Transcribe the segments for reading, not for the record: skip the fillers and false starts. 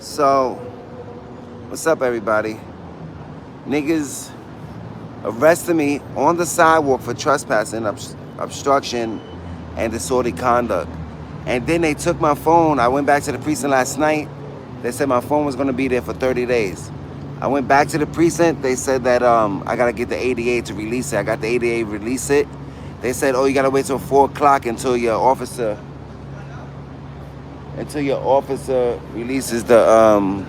So, what's up, everybody? Niggas arrested me on the sidewalk for trespassing, obstruction, and disorderly conduct. And then they took my phone. I went back to the precinct last night. They said my phone was going to be there for 30 days. I went back to the precinct. They said that I got to get the ADA to release it. I got the ADA release it. They said, oh, you got to wait till 4 o'clock until your officer releases the,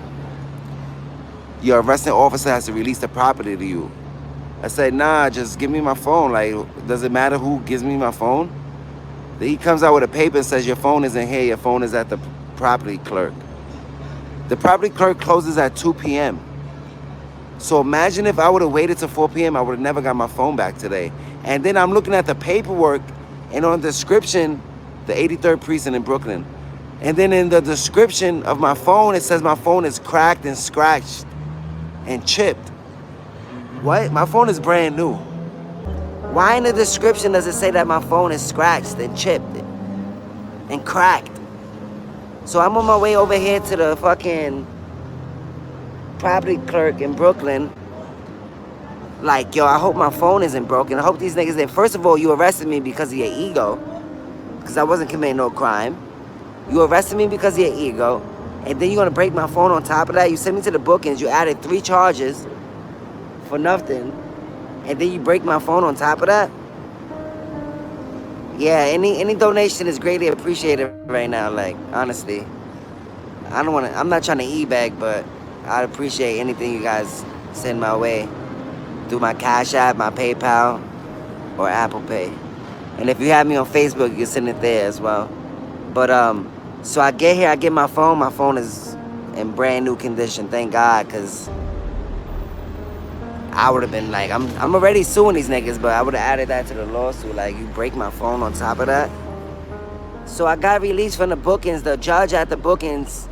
your arresting officer has to release the property to you. I said, nah, just give me my phone. Like, does it matter who gives me my phone? Then he comes out with a paper and says, your phone isn't here, your phone is at the property clerk. The property clerk closes at 2 p.m. So imagine if I would have waited till 4 p.m., I would have never got my phone back today. And then I'm looking at the paperwork, and on the description, the 83rd precinct in Brooklyn. And then in the description of my phone, it says my phone is cracked and scratched and chipped. What? My phone is brand new. Why in the description does it say that my phone is scratched and chipped and cracked? So I'm on my way over here to the fucking property clerk in Brooklyn. Like, yo, I hope my phone isn't broken. I hope these niggas didn't. First of all, you arrested me because of your ego. Because I wasn't committing no crime. You arrested me because of your ego. And then you're going to break my phone on top of that. You sent me to the bookings. You added 3 charges for nothing. And then you break my phone on top of that? Yeah, any donation is greatly appreciated right now, like, honestly. I'm not trying to e-bag, but I'd appreciate anything you guys send my way through my Cash App, my PayPal, or Apple Pay. And if you have me on Facebook, you can send it there as well. But, so I get here, I get my phone is in brand new condition, thank God, because I would have been like, I'm already suing these niggas, but I would have added that to the lawsuit. Like, you break my phone on top of that. So I got released from the bookings. The judge at the bookings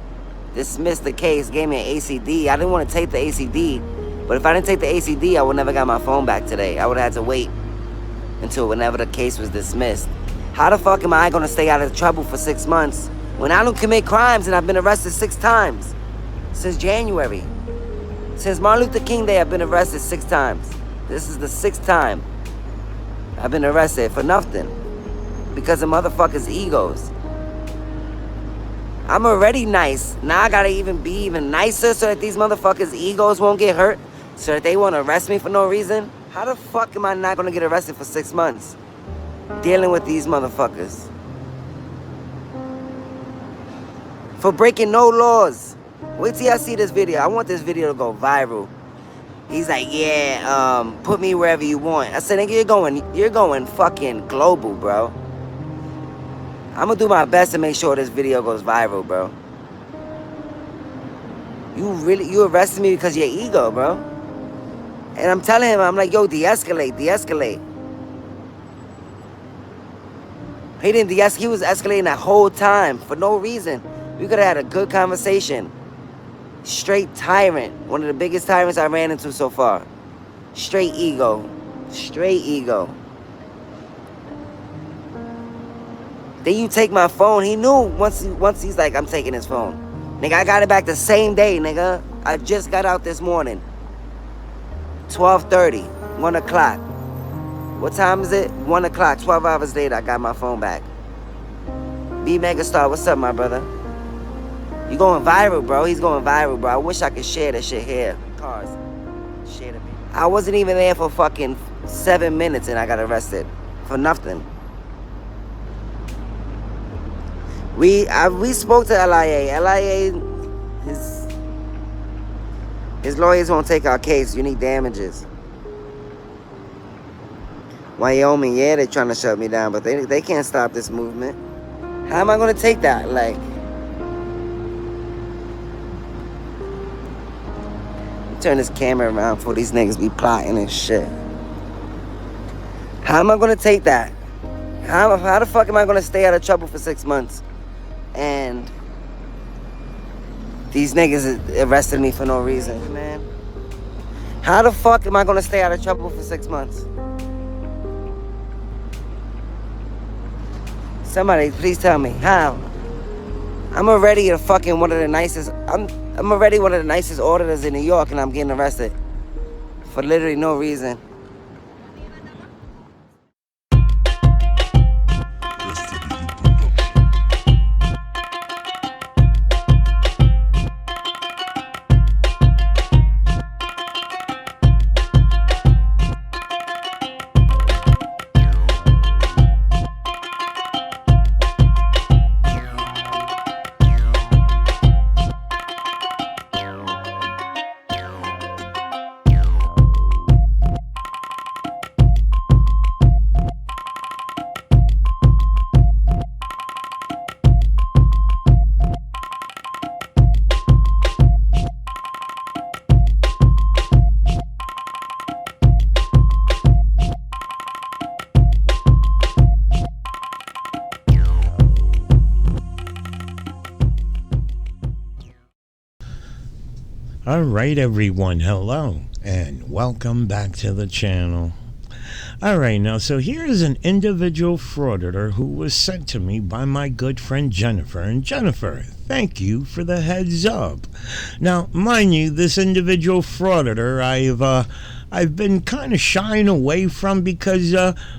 dismissed the case, gave me an ACD. I didn't want to take the ACD, but if I didn't take the ACD, I would never got my phone back today. I would have had to wait until whenever the case was dismissed. How the fuck am I gonna stay out of trouble for 6 months when I don't commit crimes and I've been arrested 6 times since January? Since Martin Luther King Day, I've been arrested 6 times. This is the 6th time I've been arrested for nothing because of motherfuckers' egos. I'm already nice. Now I gotta be even nicer so that these motherfuckers' egos won't get hurt, so that they won't arrest me for no reason. How the fuck am I not gonna get arrested for 6 months dealing with these motherfuckers? For breaking no laws. Wait till y'all see this video. I want this video to go viral. He's like, yeah, put me wherever you want. I said, nigga, you're going fucking global, bro. I'm gonna do my best to make sure this video goes viral, bro. You arrested me because of your ego, bro. And I'm telling him, I'm like, yo, de-escalate. He didn't de-escalate. He was escalating that whole time for no reason. We could have had a good conversation. Straight tyrant. One of the biggest tyrants I ran into so far. Straight ego. Then you take my phone. He knew once he's like, I'm taking his phone. Nigga, I got it back the same day, nigga. I just got out this morning. 12:30, 1 o'clock. What time is it? 1 o'clock, 12 hours later, I got my phone back. B Megastar, what's up, my brother? You going viral, bro. He's going viral, bro. I wish I could share that shit here. Cars. Share the video. I wasn't even there for fucking 7 minutes and I got arrested. For nothing. We spoke to LIA. LIA, his lawyers won't take our case. You need damages. Wyoming, yeah, they're trying to shut me down, but they can't stop this movement. How am I gonna take that? Like, turn this camera around for these niggas be plotting and shit. How am I gonna take that? How the fuck am I gonna stay out of trouble for 6 months? And these niggas arrested me for no reason, man. How the fuck am I gonna stay out of trouble for 6 months? Somebody, please tell me. How? I'm already one of the nicest. I'm already one of the nicest auditors in New York, and I'm getting arrested for literally no reason. All right, everyone, hello, and welcome back to the channel. All right, now, so here is an individual frauditor who was sent to me by my good friend Jennifer. And Jennifer, thank you for the heads up. Now, mind you, this individual frauditor I've been kind of shying away from because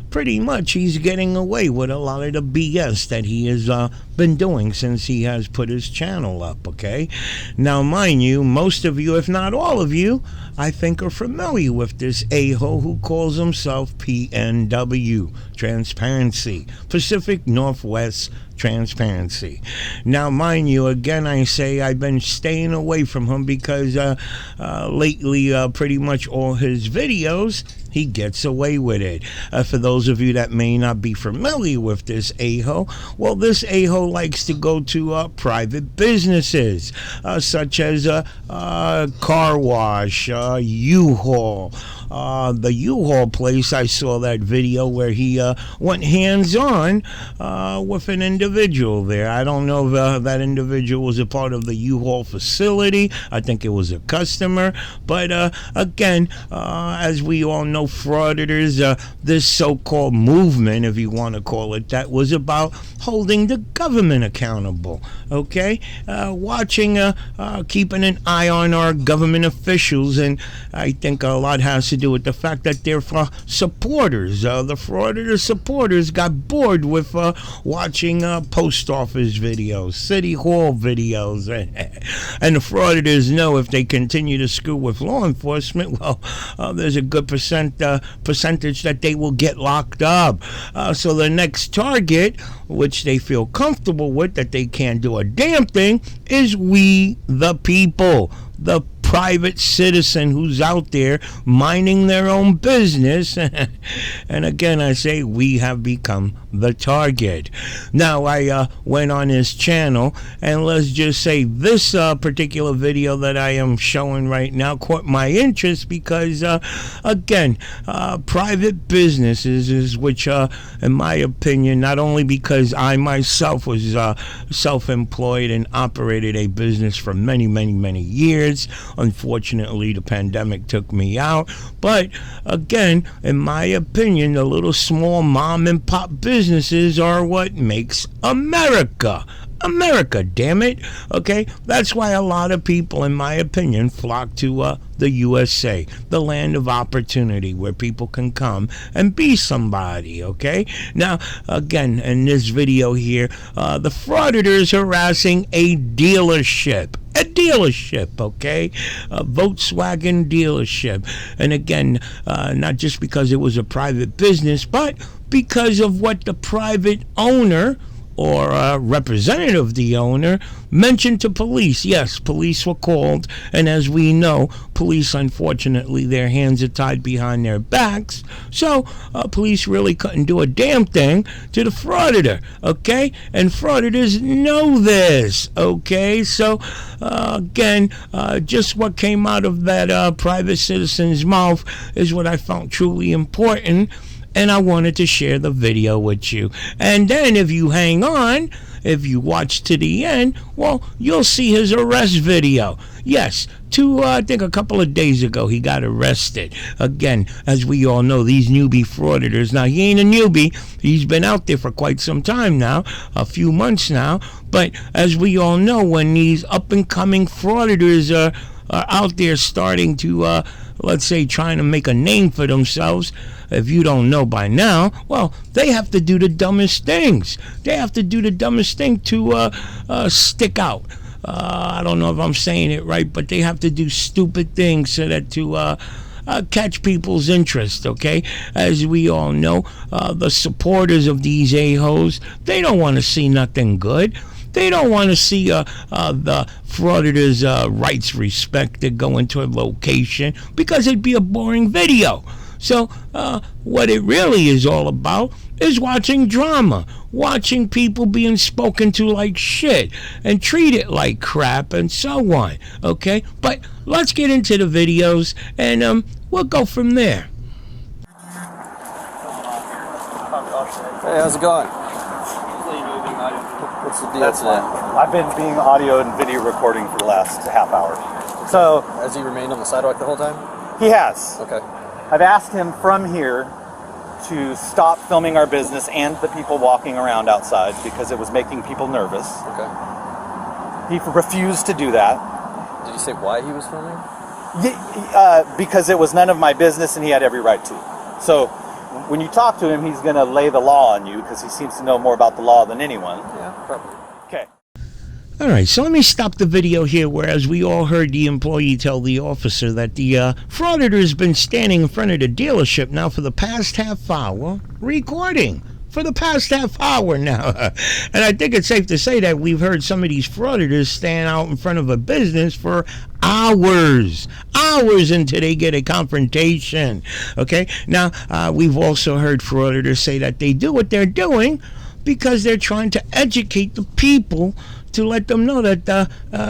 pretty much he's getting away with a lot of the BS that he has been doing since he has put his channel up, okay? Now, mind you, most of you, if not all of you, I think are familiar with this a-hole who calls himself PNW, Transparency, Pacific Northwest Transparency. Now, mind you, again, I say I've been staying away from him because lately, pretty much all his videos, he gets away with it. For those of you that may not be familiar with this a-hole, well, this a-hole likes to go to private businesses, such as car wash, U-Haul. The U-Haul place, I saw that video where he went hands-on with an individual there. I don't know if that individual was a part of the U-Haul facility. I think it was a customer. But again, as we all know, frauditors, this so-called movement, if you want to call it that, was about holding the government accountable, okay? Watching, keeping an eye on our government officials, and I think a lot has to do with the fact that their supporters, the frauditor supporters, got bored with watching post office videos, city hall videos, and the frauditors know if they continue to screw with law enforcement, well, there's a good percentage that they will get locked up. So the next target, which they feel comfortable with, that they can't do a damn thing, is we the people, the private citizen who's out there minding their own business. And again, I say we have become the target. Now, I went on his channel, and let's just say this particular video that I am showing right now caught my interest because, again, private businesses is which, in my opinion, not only because I myself was self-employed and operated a business for many, many, many years. Unfortunately, the pandemic took me out. But again, in my opinion, the little small mom and pop businesses are what makes America. America, damn it. Okay, that's why a lot of people, in my opinion, flock to the USA, the land of opportunity, where people can come and be somebody. Okay, now again, in this video here, the frauditors harassing a dealership. A dealership, okay? A Volkswagen dealership. And again, not just because it was a private business, but because of what the private owner or a representative of the owner mentioned to police. Yes, police were called, and as we know, police, unfortunately, their hands are tied behind their backs, so police really couldn't do a damn thing to the frauditor, okay? And frauditors know this, okay? So, again, just what came out of that private citizen's mouth is what I found truly important, and I wanted to share the video with you. And then if you hang on, if you watch to the end, well, you'll see his arrest video. Yes, I think a couple of days ago, he got arrested. Again, as we all know, these newbie frauditors. Now, he ain't a newbie. He's been out there for quite some time now, a few months now. But as we all know, when these up-and-coming frauditors are out there starting to, let's say, trying to make a name for themselves, if you don't know by now, well, they have to do the dumbest things. They have to do the dumbest thing to stick out. I don't know if I'm saying it right, but they have to do stupid things so that to catch people's interest, okay? As we all know, the supporters of these a-holes, they don't want to see nothing good. They don't want to see the frauditors' rights respected go into a location because it'd be a boring video. So what it really is all about is watching drama, watching people being spoken to like shit and treated like crap and so on, okay? But let's get into the videos and we'll go from there. Hey, how's it going? What's the deal today? I've been being audio and video recording for the last half hour. So, has he remained on the sidewalk the whole time? he has. Okay. I've asked him from here to stop filming our business and the people walking around outside because it was making people nervous. Okay. He refused to do that. Did he say why he was filming? Because it was none of my business and he had every right to. So, when you talk to him, he's going to lay the law on you because he seems to know more about the law than anyone. Yeah, probably. Okay. All right, so let me stop the video here, whereas we all heard the employee tell the officer that the frauditor has been standing in front of the dealership now for the past half hour, recording for the past half hour now. And I think it's safe to say that we've heard some of these frauditors stand out in front of a business for hours until they get a confrontation. Okay, now we've also heard frauditors say that they do what they're doing because they're trying to educate the people to let them know that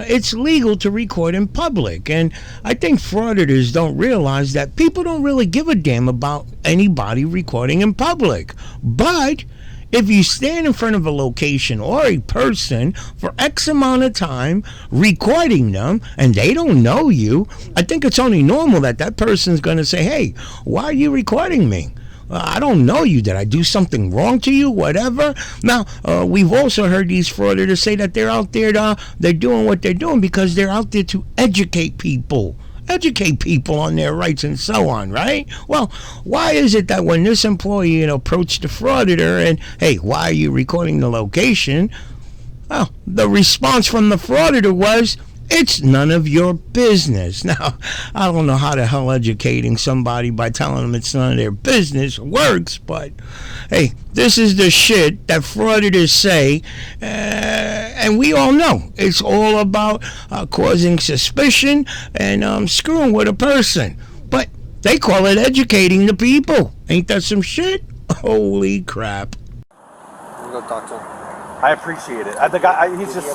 it's legal to record in public. And I think frauditors don't realize that people don't really give a damn about anybody recording in public. But if you stand in front of a location or a person for X amount of time recording them and they don't know you, I think it's only normal that that person's going to say, hey, why are you recording me? I don't know you. Did I do something wrong to you? Whatever. Now, we've also heard these frauditors say that they're out there, they're doing what they're doing because they're out there to educate people on their rights and so on, right? Well, why is it that when this employee approached the frauditor and, hey, why are you recording the location? Well, the response from the frauditor was, it's none of your business. Now, I don't know how the hell educating somebody by telling them it's none of their business works, but hey, this is the shit that frauditors say, and we all know it's all about causing suspicion and screwing with a person. But they call it educating the people. Ain't that some shit? Holy crap. We'll go talk to him. I appreciate it. The guy, he's just...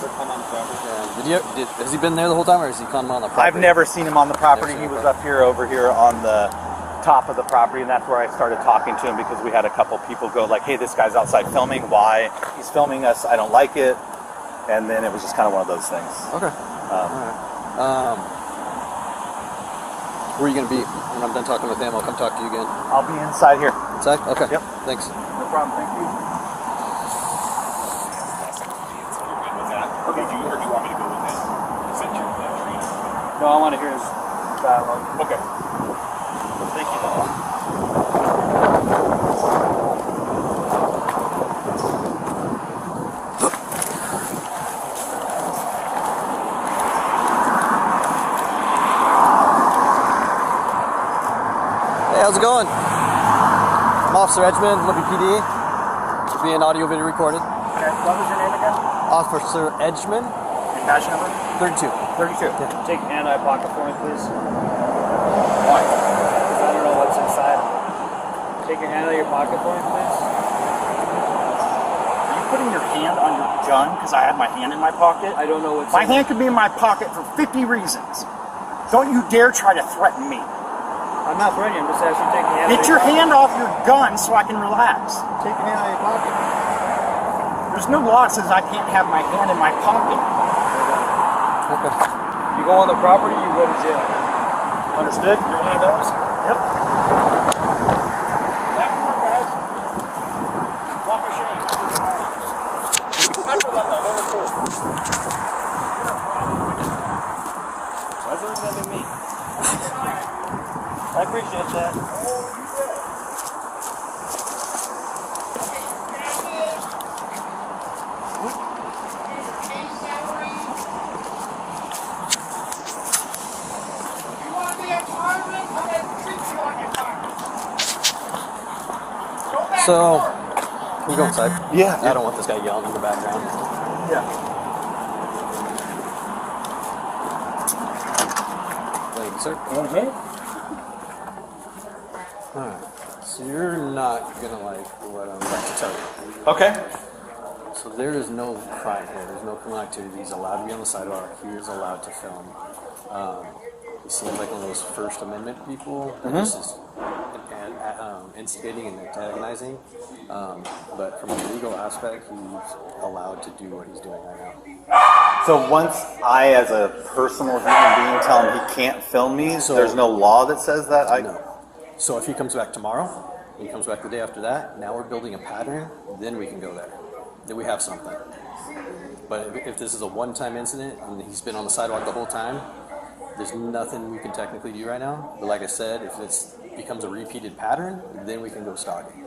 Has he been there the whole time, or has he come on the property? I've never seen him on the property. He was over here on the top of the property, and that's where I started talking to him because we had a couple people go like, hey, this guy's outside filming. Why? He's filming us. I don't like it. And then it was just kind of one of those things. Okay. All right. Where are you going to be? When I'm done talking with him, I'll come talk to you again. I'll be inside here. Inside? Okay. Yep. Thanks. No problem. Thank you. Okay. Or do you want me to go with him? Send you the training? No, I want to hear his dialogue. Okay. Thank you. Hey, how's it going? I'm Officer Edgman, Libby PD. Being audio video recorded. Okay. What was your name again? Officer Edgman. Your badge number? 32. 32. Yeah. Take your hand out of your pocket for me, please. Why? Because I don't know what's inside. Take your hand out of your pocket for me, please. Are you putting your hand on your gun? Because I have my hand in my pocket. I don't know what's My hand could be in my pocket for 50 reasons. Don't you dare try to threaten me. I'm not threatening you. I'm just asking you to take your hand Get your hand off your gun so I can relax. Take your hand out of your pocket. There's no law that says I can't have my hand in my pocket. Okay. You go on the property, you go to jail. Understood? You're one of those? Yep. That one, guys. Walk of shame. After that, number 4. That's what it's going to be me. I appreciate that. So, can we go inside? Yeah. I don't want this guy yelling in the background. Yeah. Thank you, sir. Alright. So you're not gonna like what I'm about to tell you. Okay. So there is no crime here. There's no criminal activity. He's allowed to be on the sidewalk. He is allowed to film. He seems like one of those First Amendment people. This is instigating and antagonizing. But from a legal aspect, he's allowed to do what he's doing right now. So once I, as a personal human being, tell him he can't film me, So- there's no law that says that? No. So if he comes back tomorrow, he comes back the day after that, now we're building a pattern, then we can go there. Then we have something. But if this is a one-time incident and he's been on the sidewalk the whole time, there's nothing we can technically do right now. But like I said, if it becomes a repeated pattern, then we can go stalking.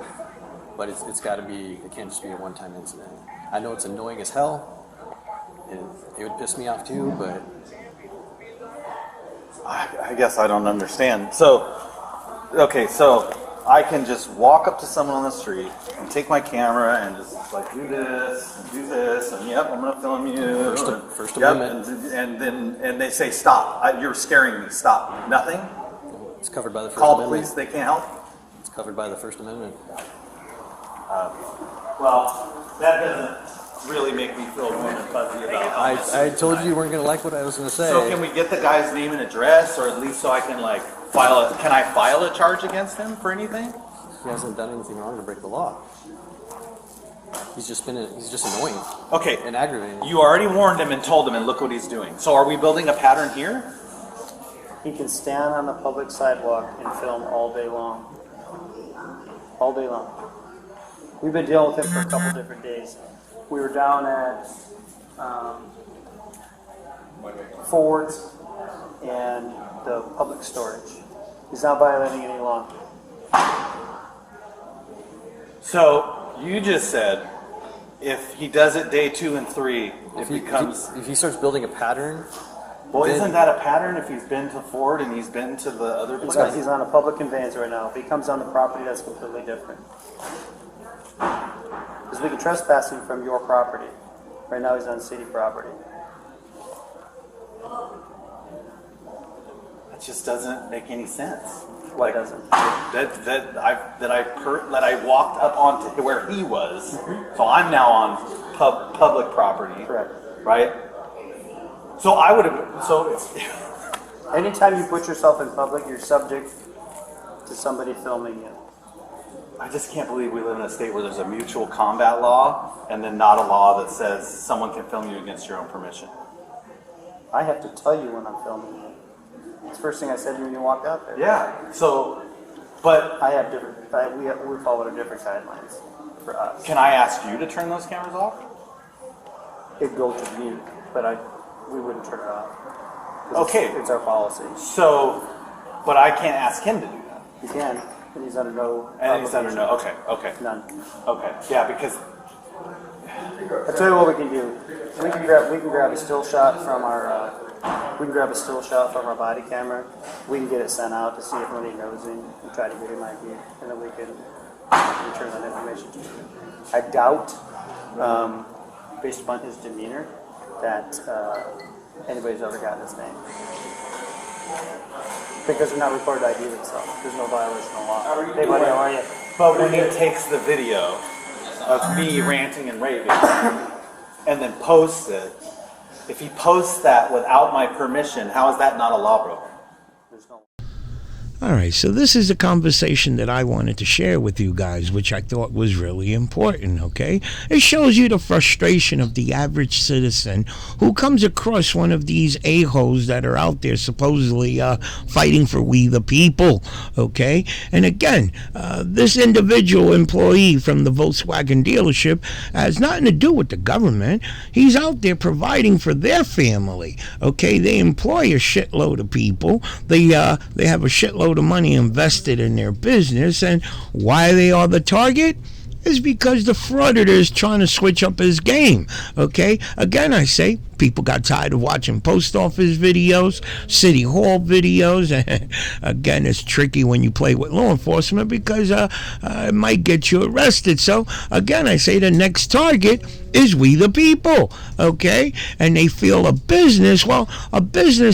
But it's got to be, it can't just be a one-time incident. I know it's annoying as hell. It would piss me off too, but I guess I don't understand. So, okay, so I can just walk up to someone on the street and take my camera and just like do this and yep, I'm gonna film you. First Yep, Amendment. and they say stop. You're scaring me. Stop. Nothing. it's covered by the First Call the Amendment. police. They can't help. It's covered by the First Amendment. Well, that doesn't really make me feel warm and fuzzy about. I told you weren't going to like what I was going to say. So can we get the guy's name and address, or at least so I can like file a? Can I file a charge against him for anything? He hasn't done anything wrong to break the law. He's just annoying Okay. and aggravating. You already warned him and told him, and look what he's doing. So are we building a pattern here? He can stand on the public sidewalk and film all day long. All day long. We've been dealing with him for a couple different days. We were down at Ford's and the public storage. He's not violating any law. So you just said if he does it day 2 and 3, If if he starts building a pattern, well, then- isn't that a pattern if he's been to Ford and he's been to the other place? He's on a public conveyance right now. If he comes on the property, that's completely different. Because we can trespass him from your property. Right now, he's on city property. That just doesn't make any sense. Why doesn't? That I walked up onto where he was, so I'm now on public property. Correct. Right. So I would have. So it's. Anytime you put yourself in public, you're subject to somebody filming you. I just can't believe we live in a state where there's a mutual combat law and then not a law that says someone can film you against your own permission. I have to tell you when I'm filming you. It's the first thing I said to you when you walked out there. Yeah. So, but I have different. We follow different guidelines for us. can I ask you to turn those cameras off? It'd go to mute, but we wouldn't turn it off. 'Cause Okay. It's our policy. So, but I can't ask him to do that. You can, and he's under no. And he's under no. obligation. Okay. None. Okay. Yeah, because I'll tell you what we can do. We can grab a still shot from our. We can grab a still shot from our body camera. We can get it sent out to see if anybody knows him and try to get him ID, and then we can return that information to you. I doubt, based upon his demeanor, that anybody's ever gotten his name. Because they're not required to ID themselves. There's no violation of law. Hey buddy, how are you? but when he takes the video of me ranting and raving and then posts it, if he posts that without my permission, how is that not a law broker? There's no. All right, so this is a conversation that I wanted to share with you guys, which I thought was really important, okay? It shows you the frustration of the average citizen who comes across one of these a-holes that are out there supposedly fighting for we the people, okay? And again, this individual employee from the Volkswagen dealership has nothing to do with the government. He's out there providing for their family, okay? They employ a shitload of people. They have a shitload of money invested in their business, and why they are the target is because the frauditor is trying to switch up his game, okay? Again, I say, people got tired of watching post office videos, city hall videos, and again, it's tricky when you play with law enforcement because it might get you arrested. So again, I say the next target is we the people, okay? And they feel a business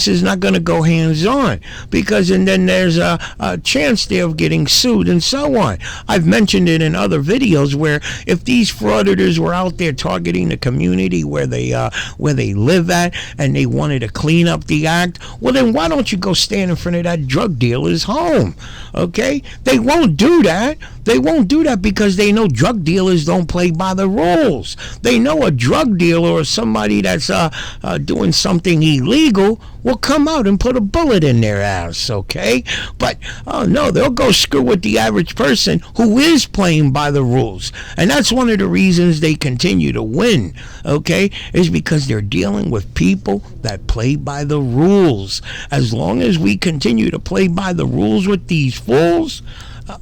is not going to go hands-on because and then there's a chance there of getting sued and so on. I've mentioned it in other videos where if these frauditors were out there targeting the community where they live at and they wanted to clean up the act, well then why don't you go stand in front of that drug dealer's home, okay? They won't do that. They won't do that because they know drug dealers don't play by the rules. They know a drug dealer or somebody that's doing something illegal will come out and put a bullet in their ass, okay? But, oh no, they'll go screw with the average person who is playing by the rules. And that's one of the reasons they continue to win, okay? Is because they're dealing with people that play by the rules. As long as we continue to play by the rules with these fools,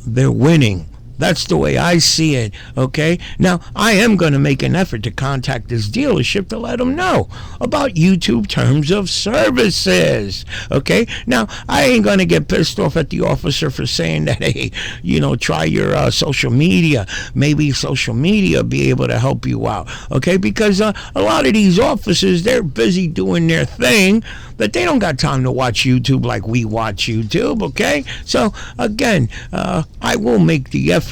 they're winning. That's the way I see it, okay? Now, I am going to make an effort to contact this dealership to let them know about YouTube terms of services, okay? Now, I ain't going to get pissed off at the officer for saying that, hey, try your social media. Maybe social media be able to help you out, okay? Because a lot of these officers, they're busy doing their thing, but they don't got time to watch YouTube like we watch YouTube, okay? So, again, I will make the effort.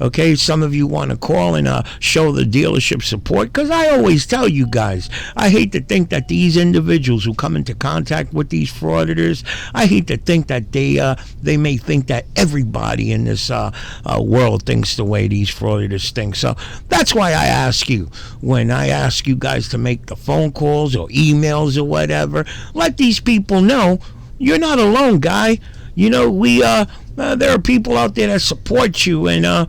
Okay, some of you want to call and show the dealership support because I always tell you guys, I hate to think that these individuals who come into contact with these frauditors, I hate to think that they may think that everybody in this world thinks the way these frauditors think. So that's why I ask you, when I ask you guys to make the phone calls or emails or whatever, let these people know you're not alone, guy. There are people out there that support you, and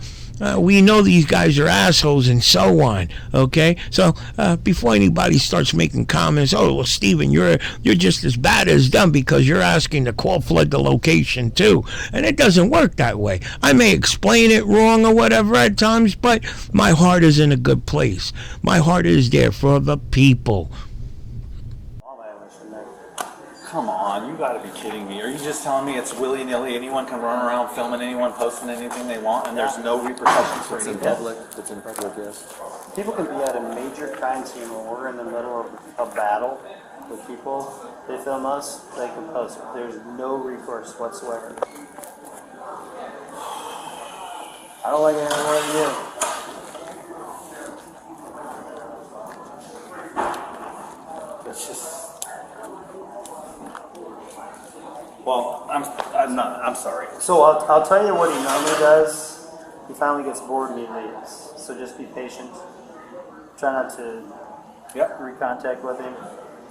we know these guys are assholes and so on, okay? So before anybody starts making comments, oh, well, Steven, you're just as bad as them because you're asking to call flood the location too. And it doesn't work that way. I may explain it wrong or whatever at times, but my heart is in a good place. My heart is there for the people. Come on, you gotta be kidding me. Are you just telling me it's willy-nilly, anyone can run around filming anyone, posting anything they want, and there's no repercussions for It's in anything? public. It's in public, yes. People can be at a major crime scene when we're in the middle of a battle with people. They film us, they can post it. There's no recourse whatsoever. I don't like anything more than you. It's just... Well, I'm sorry. So I'll tell you what he normally does. He finally gets bored and he leaves. So just be patient. Try not to recontact with him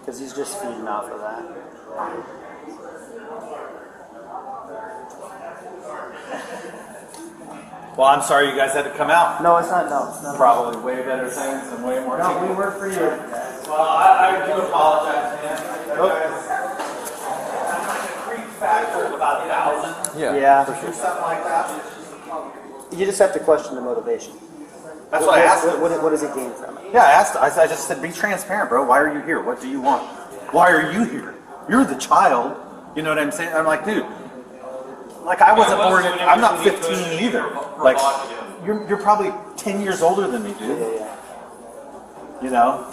because he's just feeding off of that. Well, I'm sorry you guys had to come out. No, it's not. No, it's not. Probably way better things and way more. No, we work for you. Well, I do apologize, man. Factor of about 1,000. Yeah. For sure. Something like that. You just have to question the motivation. That's what I asked him. What does he gain from it? Yeah, I just said, be transparent, bro. Why are you here? What do you want? Why are you here? You're the child. You know what I'm saying? I'm like, dude, like I wasn't born in, I'm not 15 either. Like, you're probably 10 years older than me, dude. Yeah. You know?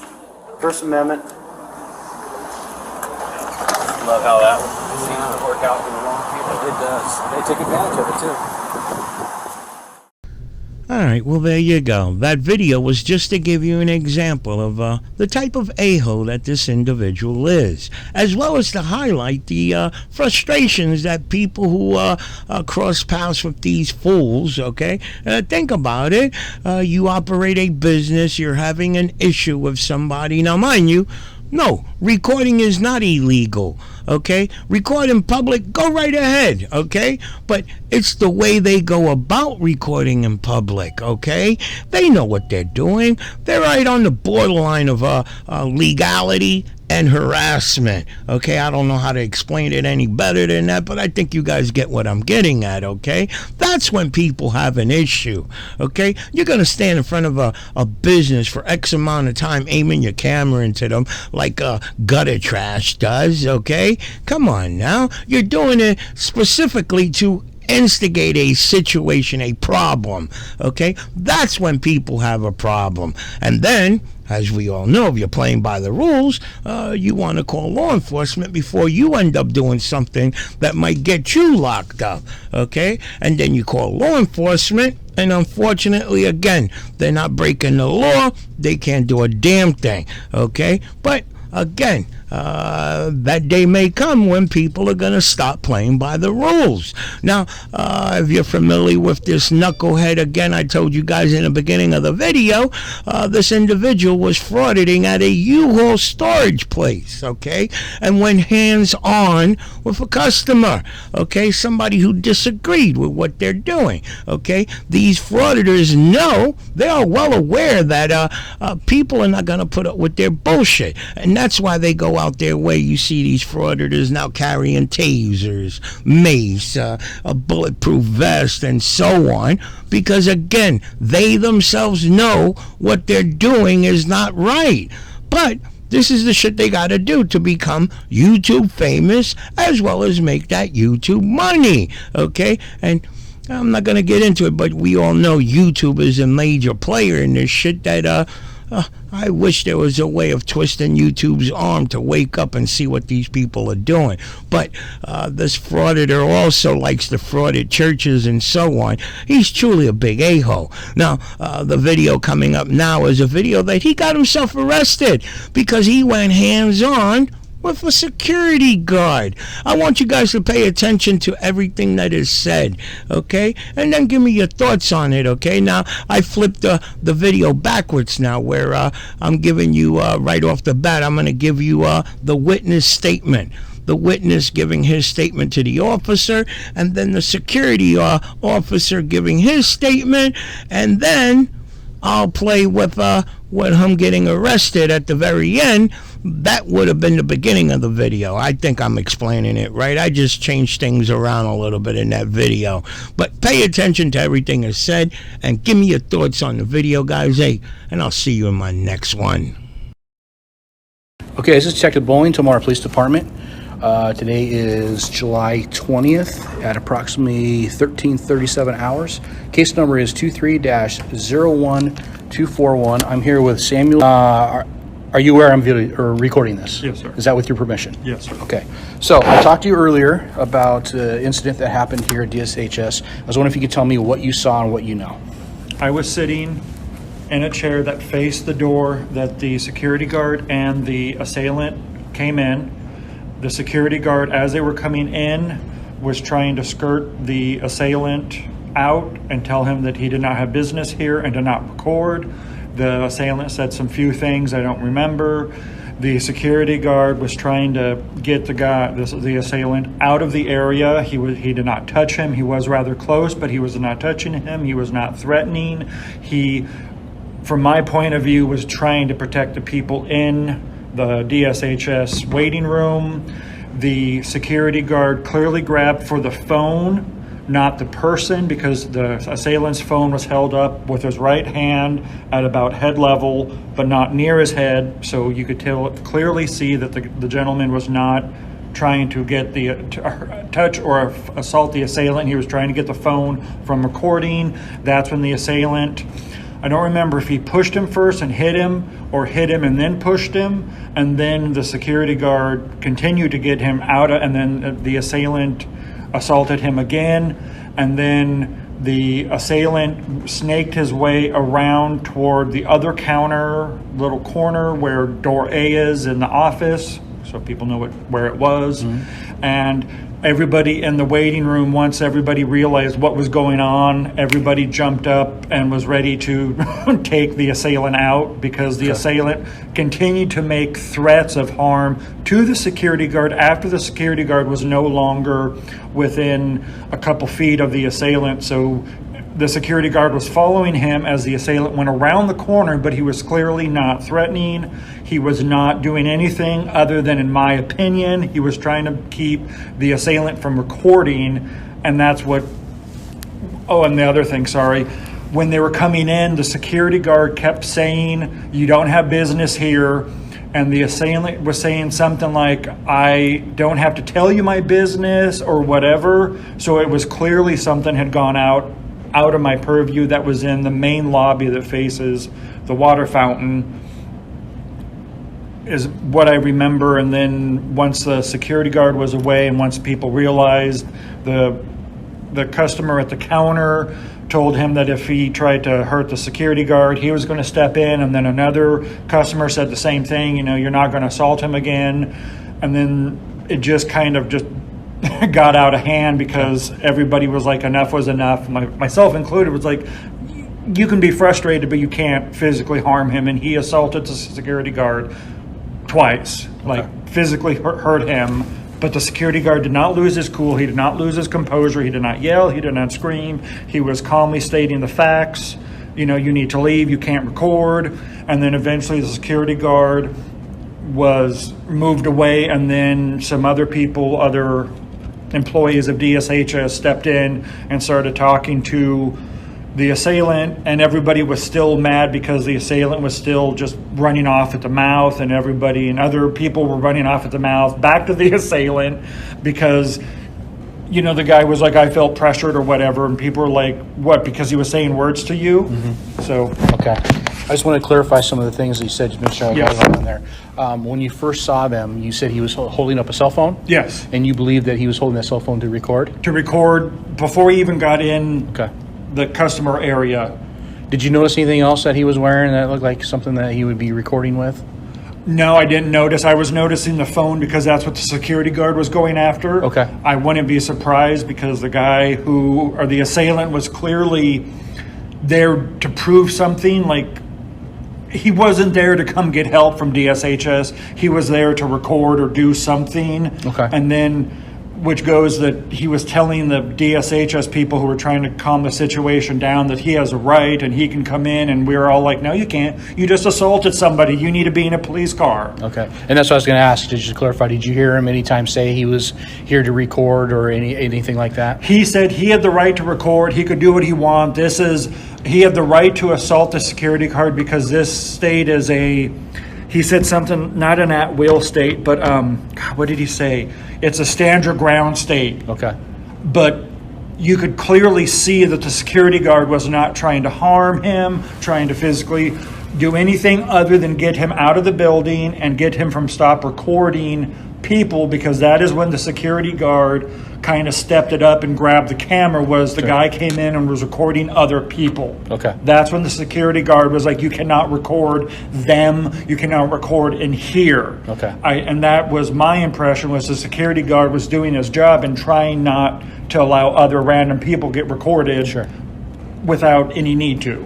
First Amendment. Love how that seems to work out for the wrong people. It does. They take advantage of it too. All right, well, there you go. That video was just to give you an example of the type of a-hole that this individual is, as well as to highlight the frustrations that people who cross paths with these fools, okay? Think about it. You operate a business, you're having an issue with somebody. Now, mind you, no, recording is not illegal, okay? Record in public, go right ahead, okay? But it's the way they go about recording in public, okay? They know what they're doing. They're right on the borderline of legality and harassment, okay? I don't know how to explain it any better than that, but I think you guys get what I'm getting at, okay? That's when people have an issue, okay? You're going to stand in front of a business for X amount of time aiming your camera into them like gutter trash does, okay? Come on now. You're doing it specifically to instigate a situation, a problem, okay? That's when people have a problem. And then, as we all know, if you're playing by the rules, you want to call law enforcement before you end up doing something that might get you locked up, okay? And then you call law enforcement, and unfortunately, again, they're not breaking the law. They can't do a damn thing, okay? But again, that day may come when people are going to stop playing by the rules. Now, if you're familiar with this knucklehead, again, I told you guys in the beginning of the video, this individual was frauditing at a U-Haul storage place, okay? And went hands-on with a customer, okay? Somebody who disagreed with what they're doing, okay? These frauditors know, they are well aware that people are not going to put up with their bullshit. And that's why they go out their way. You see these frauditors now carrying tasers, mace, a bulletproof vest, and so on, because again, they themselves know what they're doing is not right. But this is the shit they gotta do to become YouTube famous, as well as make that YouTube money, okay? And I'm not gonna get into it, but we all know YouTube is a major player in this shit that I wish there was a way of twisting YouTube's arm to wake up and see what these people are doing. But this frauditor also likes to fraud at churches and so on. He's truly a big a-hole. Now, the video coming up now is a video that he got himself arrested because he went hands-on with a security guard. I want you guys to pay attention to everything that is said, okay? And then give me your thoughts on it, okay? Now, I flipped the video backwards now, where I'm giving you, right off the bat, I'm going to give you the witness statement. The witness giving his statement to the officer, and then the security officer giving his statement, and then I'll play with him getting arrested at the very end. That would have been the beginning of the video. I think I'm explaining it right. I just changed things around a little bit in that video. But pay attention to everything that's said and give me your thoughts on the video, guys. Hey, and I'll see you in my next one. Okay, this is Detective Bowling, Tomorrow Police Department. Today is July 20th at approximately 13:37 hours. Case number is 23-01241. I'm here with Samuel. Are you aware I'm recording this? Yes, sir. Is that with your permission? Yes, sir. Okay. So I talked to you earlier about the incident that happened here at DSHS. I was wondering if you could tell me what you saw and what you know. I was sitting in a chair that faced the door that the security guard and the assailant came in. The security guard, as they were coming in, was trying to skirt the assailant out and tell him that he did not have business here and to not record. The assailant said some few things I don't remember. The security guard was trying to get the assailant out of the area. He did not touch him. He was rather close, but he was not touching him. He was not threatening. He, from my point of view, was trying to protect the people in the DSHS waiting room. The security guard clearly grabbed for the phone, not the person, because the assailant's phone was held up with his right hand at about head level, but not near his head. So you could clearly see that the gentleman was not trying to get touch or assault the assailant. He was trying to get the phone from recording. That's when the assailant, I don't remember if he pushed him first and hit him, or hit him and then pushed him, and then the security guard continued to get him out, and then the assailant assaulted him again, and then The assailant snaked his way around toward the other counter, little corner where door A is in the office, so people know where it was. And everybody in the waiting room, once everybody realized what was going on, everybody jumped up and was ready to take the assailant out, because the assailant continued to make threats of harm to the security guard after the security guard was no longer within a couple feet of the assailant. So the security guard was following him as the assailant went around the corner, but he was clearly not threatening. He was not doing anything other than, in my opinion, he was trying to keep the assailant from recording. And that's what, oh, and the other thing, sorry, when they were coming in, the security guard kept saying, "You don't have business here." And the assailant was saying something like, "I don't have to tell you my business," or whatever. So it was clearly something had gone out of my purview that was in the main lobby that faces the water fountain, is what I remember. And then once the security guard was away and once people realized, the customer at the counter told him that if he tried to hurt the security guard, he was going to step in. And then another customer said the same thing, you're not going to assault him again. And then it just kind of just got out of hand, because everybody was like, enough was enough. Myself included was like, you can be frustrated, but you can't physically harm him. And he assaulted the security guard twice, physically hurt him. But the security guard did not lose his cool. He did not lose his composure. He did not yell. He did not scream. He was calmly stating the facts. You need to leave. You can't record. And then eventually the security guard was moved away, and then some other people, other employees of DSHS stepped in and started talking to the assailant, and everybody was still mad because the assailant was still just running off at the mouth, and everybody and other people were running off at the mouth back to the assailant because the guy was like, "I felt pressured," or whatever, and people were like, "What, because he was saying words to you?" So Okay. I just want to clarify some of the things that you said, Mr. on there. When you first saw them, you said he was holding up a cell phone? Yes. And you believe that he was holding that cell phone to record? To record before he even got in Okay. the customer area. Did you notice anything else that he was wearing that looked like something that he would be recording with? No, I didn't notice. I was noticing the phone because that's what the security guard was going after. Okay. I wouldn't be surprised because the assailant was clearly there to prove something. Like, he wasn't there to come get help from DSHS. He was there to record or do something. Okay. And then, which goes that he was telling the DSHS people who were trying to calm the situation down that he has a right and he can come in, and we were all like, "No, you can't. You just assaulted somebody. You need to be in a police car." Okay. And that's what I was going to ask. Did you clarify? Did you hear him anytime say he was here to record or anything like that? He said he had the right to record. He could do what he wants. He had the right to assault the security guard because this state is he said something, not an at-will state, but what did he say? It's a stand your ground state. Okay. But you could clearly see that the security guard was not trying to harm him, trying to physically do anything other than get him out of the building and get him from stop recording people, because that is when the security guard kind of stepped it up and grabbed the camera, was the guy came in and was recording other people. Okay. That's when the security guard was like, "You cannot record them. You cannot record in here." Okay. And that was my impression, was the security guard was doing his job and trying not to allow other random people get recorded without any need to.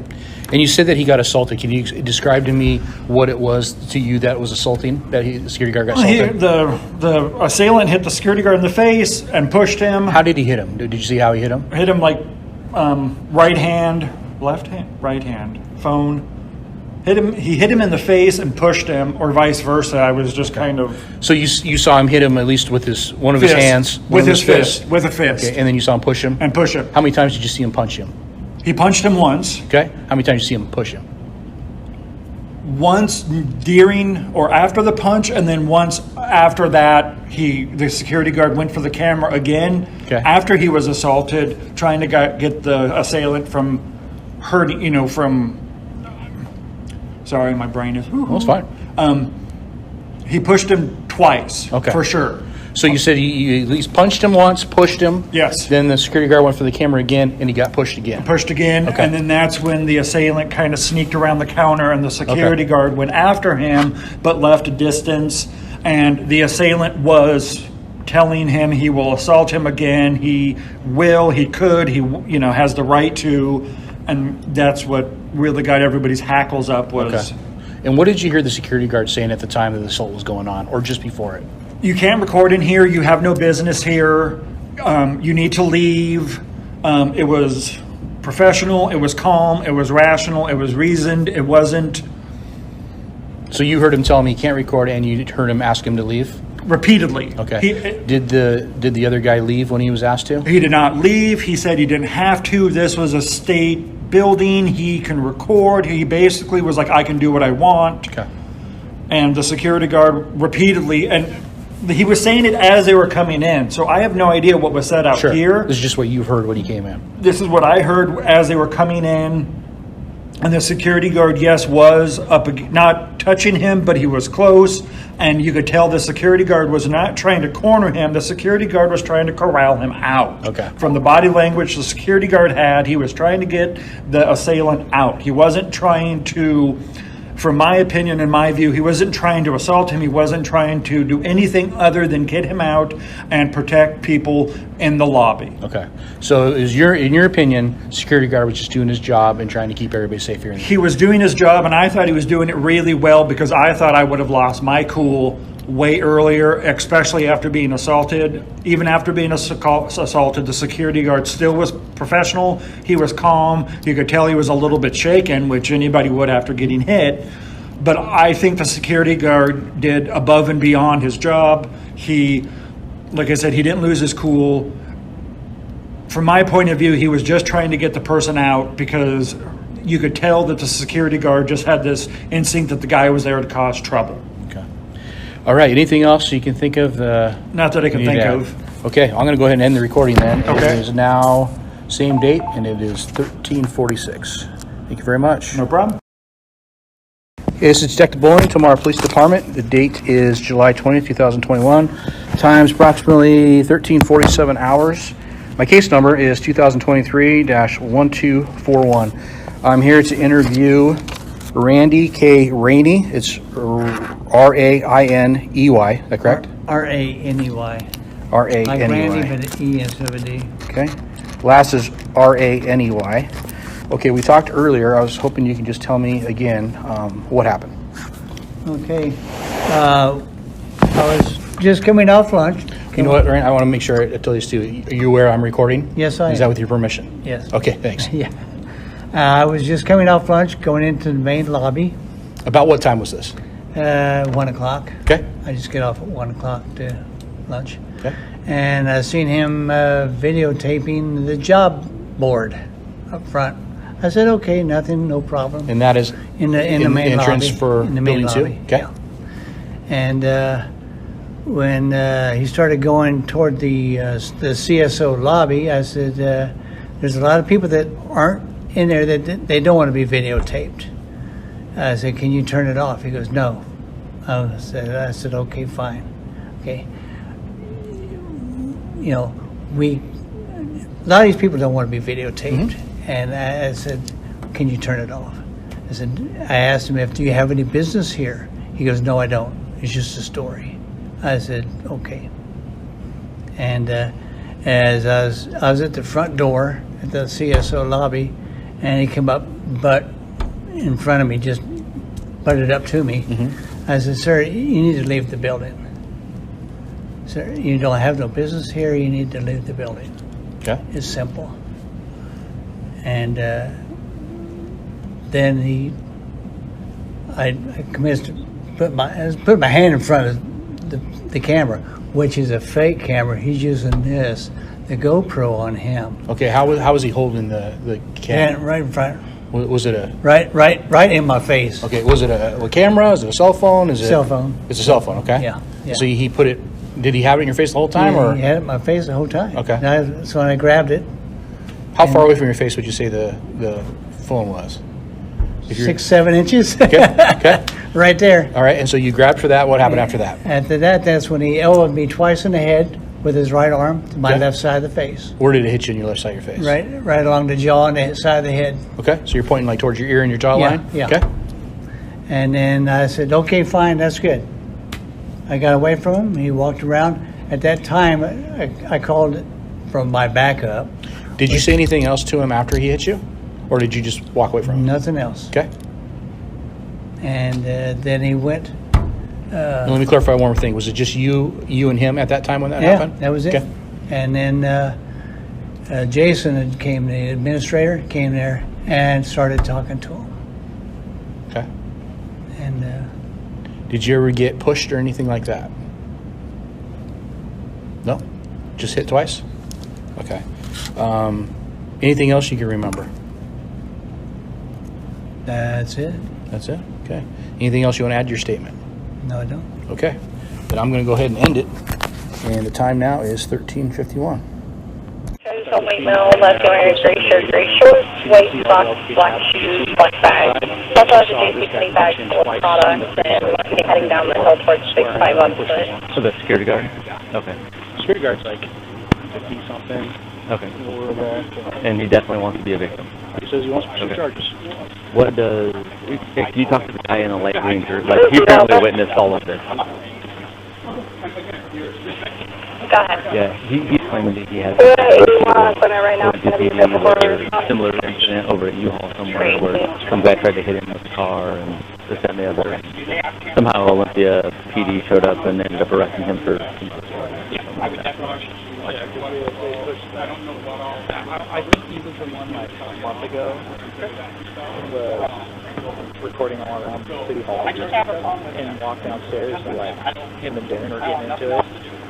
And you said that he got assaulted. Can you describe to me what it was to you that was assaulting, that the security guard got assaulted? The assailant hit the security guard in the face and pushed him. How did he hit him? Did you see how he hit him? Hit him like right hand, left hand, right hand, phone. He hit him in the face and pushed him, or vice versa. I was just kind of... So you saw him hit him at least with one of his hands? With his fist. With a fist. Okay, and then you saw him push him? And push him. How many times did you see him punch him? He punched him once. Okay. How many times did you see him push him? Once during or after the punch, and then once after that, the security guard went for the camera again. Okay. After he was assaulted, trying to get the assailant from hurting, sorry, my brain is... Well, it's fine. He pushed him twice, Okay. for sure. So you said you at least punched him once, pushed him. Yes. Then the security guard went for the camera again, and he got pushed again. Pushed again, Okay. and then that's when the assailant kind of sneaked around the counter, and the security guard went after him, but left a distance. And the assailant was telling him he will assault him again. He will, he could, he has the right to, and that's what really got everybody's hackles up was. Okay. And what did you hear the security guard saying at the time that the assault was going on, or just before it? You can't record in here. You have no business here. You need to leave. It was professional. It was calm. It was rational. It was reasoned. It wasn't So you heard him tell him he can't record, and you heard him ask him to leave? repeatedly. Okay. Did the other guy leave when he was asked to? He did not leave. He said he didn't have to. This was a state building. He can record. He basically was like, I can do what I want. Okay. And the security guard repeatedly, and he was saying it as they were coming in. So I have no idea what was said out Sure. here. This is just what you heard when he came in. This is what I heard as they were coming in. And the security guard, yes, was not touching him, but he was close. And you could tell the security guard was not trying to corner him. The security guard was trying to corral him out. Okay. From the body language the security guard had, he was trying to get the assailant out. He wasn't trying to, from my opinion and my view, he wasn't trying to assault him. He wasn't trying to do anything other than get him out and protect people in the lobby. Okay. So in your opinion, security guard was just doing his job and trying to keep everybody safe here. He was doing his job, and I thought he was doing it really well because I thought I would have lost my cool way earlier, especially after being assaulted. Even after being assaulted, the security guard still was professional. He was calm. You could tell he was a little bit shaken, which anybody would after getting hit. But I think the security guard did above and beyond his job. He, like I said, he didn't lose his cool. From my point of view, he was just trying to get the person out because you could tell that the security guard just had this instinct that the guy was there to cause trouble. Okay. All right. Anything else you can think of? Not that I can think of. Okay. I'm going to go ahead and end the recording then. Okay. It is now same date, and it is 13:46. Thank you very much. No problem. This is Detective Bowling, Tomorrow Police Department. The date is July 20th, 2021. Time's approximately 13:47 hours. My case number is 2023-1241. I'm here to interview Randy K. Rainey. It's R-A-I-N-E-Y. Is that correct? R-A-N-E-Y. R-A-N-E-Y. Like Randy, but an E instead of a D. Okay. Last is R-A-N-E-Y. Okay, we talked earlier. I was hoping you can just tell me again what happened. Okay. I was just coming off lunch. You know what, Ryan? I want to make sure I tell you, Stu. Are you aware I'm recording? Yes, I am. Is that with your permission? Yes. Okay, thanks. Yeah. I was just coming off lunch, going into the main lobby. About what time was this? 1 o'clock. Okay. I just get off at 1 o'clock to lunch. Okay. And I seen him videotaping the job board up front. I said, okay, nothing, no problem. And that is In the main entrance lobby. for in the main building lobby. 2? Okay. Yeah. And when he started going toward the CSO lobby, I said, there's a lot of people that aren't in there that they don't want to be videotaped. I said, can you turn it off? He goes, no. I said, okay, fine. Okay. You know, a lot of these people don't want to be videotaped. Mm-hmm. And I said, can you turn it off? I asked him, do you have any business here? He goes, no, I don't. It's just a story. I said, okay. And as I was at the front door at the CSO lobby, and he came up, butt in front of me, just butted up to me. Mm-hmm. I said, sir, you need to leave the building. Sir, you don't have no business here. You need to leave the building. Okay. It's simple. And then I commenced to put my hand in front of the camera, which is a fake camera. He's using the GoPro on him. Okay. How was he holding the camera? And right in front. Was it a Right in my face. okay? Was it a camera? Is it a cell phone? Is it Cell phone. It's a cell phone. Okay. Yeah. So he put it. Did he have it in your face the whole time, Yeah, or he had it in my face the whole time. Okay. So when I grabbed it, how far away from your face would you say the phone was? If you're- 6-7 inches. Okay. Okay. Right there. All right, and so you grabbed for that. What happened after that? After that, that's when he elbowed me twice in the head with his right arm to my Okay. left side of the face. Where did it hit you in your left side of your face? Right along the jaw and the side of the head. Okay, so you're pointing like towards your ear and your jawline? Yeah. Okay. And then I said, okay, fine, that's good. I got away from him. He walked around. At that time, I called from my backup. Did you say anything else to him after he hit you? Or did you just walk away from him? Nothing else. Okay. And then he went. And let me clarify one more thing. Was it just you and him at that time when that happened? Yeah, that was it. Okay. And then Jason came, the administrator, came there and started talking to him. Okay. And Did you ever get pushed or anything like that? No? Just hit twice? Okay. Anything else you can remember? that's it. That's it? Okay. Anything else you want to add to your statement? No, I don't. Okay. Then I'm going to go ahead and end it. And the time now is 13:51. White male, left wearing gray shirt, gray shorts, white socks, black shoes, black bag. Also has a JC Penney bag full of products and heading down the hill towards 65 on foot. So the security guard? Okay. Security guard's like 50 something. Okay. And he definitely wants to be a victim. He says he wants to pursue charges. What does... Can you talk to the guy in the light green shirt? Like, he apparently witnessed all of this. Go ahead. Yeah, he's claiming that he has... We're at 81 on Center right now. It's going to be a similar incident over at U-Haul somewhere where some guy tried to hit him with a car and this, that, and the other. Somehow Olympia PD showed up and ended up arresting him for... I think he was the one like a month ago. Was recording all around City Hall and walked downstairs and like him and Darren were getting into it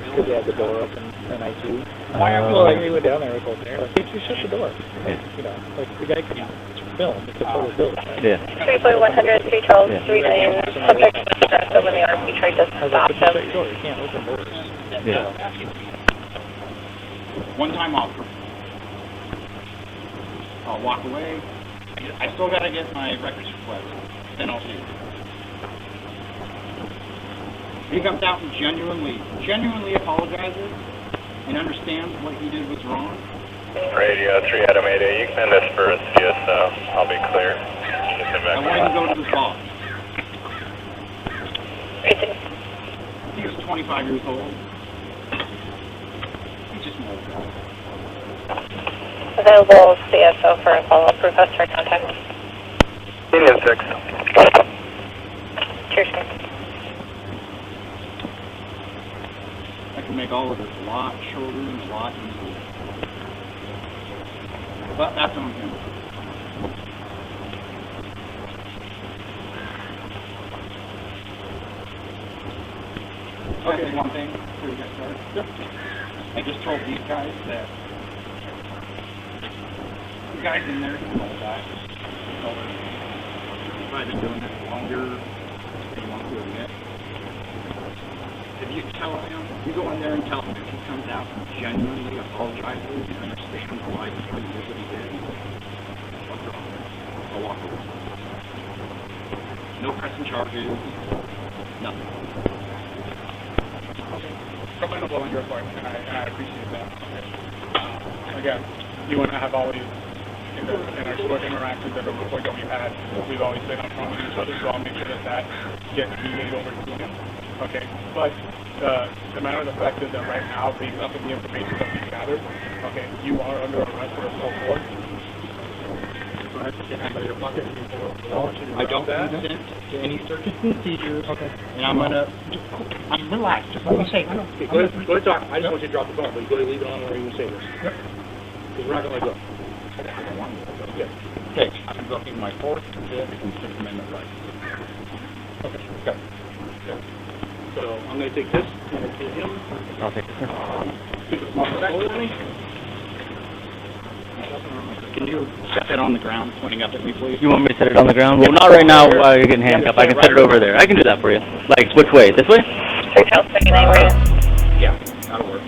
because they had the door open and I see. Well, like, we went down there and told Darren, like, hey, you shut the door. You know, like the guy could film. It's a total building. Yeah. 3.100, 3 Charles, 3 Lane. Subject was aggressive when the RP tried to stop him. Shut your door. You can't open doors. Yeah. One time off. I'll walk away. I still gotta get my records request. Then I'll see you. He comes out and genuinely apologizes and understands what he did was wrong. Radio 3 Adam 8A, you can send this for a CSO. I'll be clear. I want him to go to his boss. He was 25 years old. He's just an old guy. Available CSO for a follow-up request for contact. Union 6. Cheers. I can make all of this a lot shorter and a lot easier. But that's on him. Okay, one thing before we get started. I just told these guys that the guys in there can roll back. If I've been doing this longer than you want to admit. If you tell him, you go in there and tell him if he comes out and genuinely apologizes and understands why he did what he did, what's wrong? I'll walk away. No pressing charges, nothing. Coming up on your part, and I appreciate that. Again, you and I have always, in our short interactions, every report that we've had, we've always been upfront with each other, so I'll make sure that gets relayed over to him. Okay, but the matter of the fact is that right now, based off of the information that we've gathered, okay, you are under arrest for assault court. Go ahead, get hands out of your pocket. I don't consent to any searches and seizures. Okay. And I'm relaxed. Just let me say. Go ahead, talk. I just want you to drop the phone, but you go ahead and leave it on where you say this. Yep. Because we're not going to let go. Okay, I'm invoking my Fourth, Fifth, and Sixth Amendment rights. Okay. So I'm going to take this and take him. I'll take this one. Can you set that on the ground, pointing up at me, please? You want me to set it on the ground? Well, not right now while you're getting handcuffed. I can set it over there. I can do that for you. Like, which way? This way? 3 Charles, 39 where you? Yeah, that'll work.